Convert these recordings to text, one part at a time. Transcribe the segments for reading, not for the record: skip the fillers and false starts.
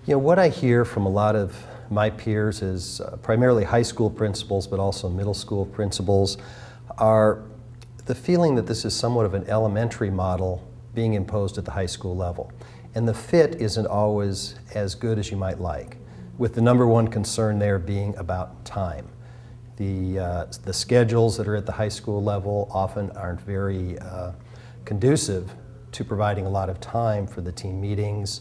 You know, what I hear from a lot of my peers is primarily high school principals, but also middle school principals, are the feeling that this is somewhat of an elementary model being imposed at the high school level. And the fit isn't always as good as you might like, with the number one concern there being about time. The schedules that are at the high school level often aren't very conducive to providing a lot of time for the team meetings,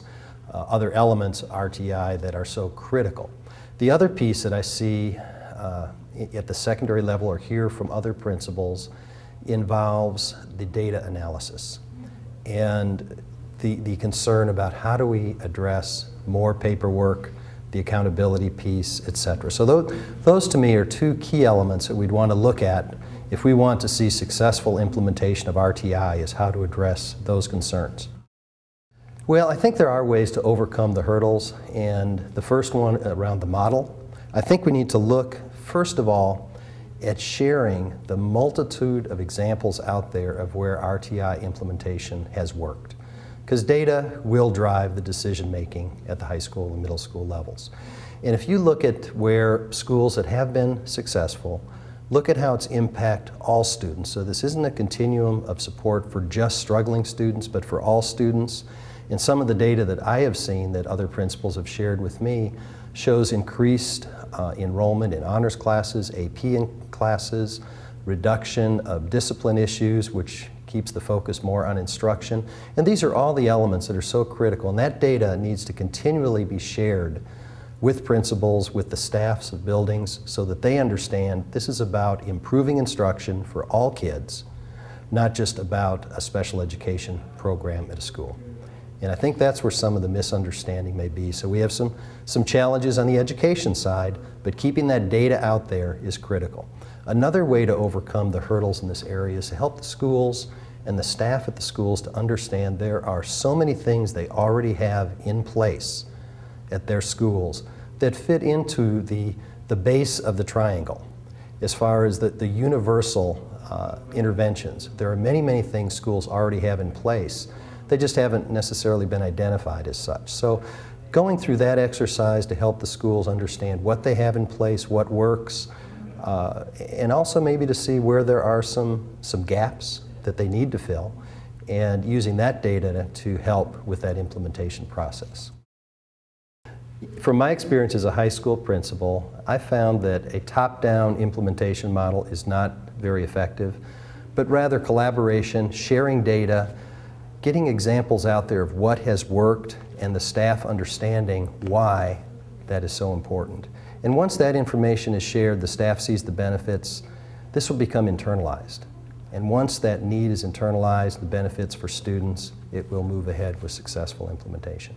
other elements of RTI that are so critical. The other piece that I see at the secondary level or hear from other principals involves the data analysis and the concern about how do we address more paperwork, the accountability piece, etc. So those to me are two key elements that we'd want to look at if we want to see successful implementation of RTI, is how to address those concerns. Well, I think there are ways to overcome the hurdles, and the first one around the model. I think we need to look, first of all, at sharing the multitude of examples out there of where RTI implementation has worked. Because data will drive the decision making at the high school and middle school levels. And if you look at where schools that have been successful, look at how it's impacted all students. So this isn't a continuum of support for just struggling students, but for all students. And some of the data that I have seen that other principals have shared with me shows increased enrollment in honors classes, AP classes, reduction of discipline issues, which keeps the focus more on instruction. And these are all the elements that are so critical. And that data needs to continually be shared with principals, with the staffs of buildings, so that they understand this is about improving instruction for all kids, not just about a special education program at a school. And I think that's where some of the misunderstanding may be. So we have some challenges on the education side, but keeping that data out there is critical. Another way to overcome the hurdles in this area is to help the schools and the staff at the schools to understand there are so many things they already have in place at their schools that fit into the base of the triangle. As far as the universal interventions, there are many, many things schools already have in place. They just haven't necessarily been identified as such. So going through that exercise to help the schools understand what they have in place, what works, and also maybe to see where there are some gaps that they need to fill, and using that data to help with that implementation process. From my experience as a high school principal, I found that a top-down implementation model is not very effective, but rather collaboration, sharing data, getting examples out there of what has worked, and the staff understanding why that is so important. And once that information is shared, the staff sees the benefits, this will become internalized. And once that need is internalized, the benefits for students, it will move ahead with successful implementation.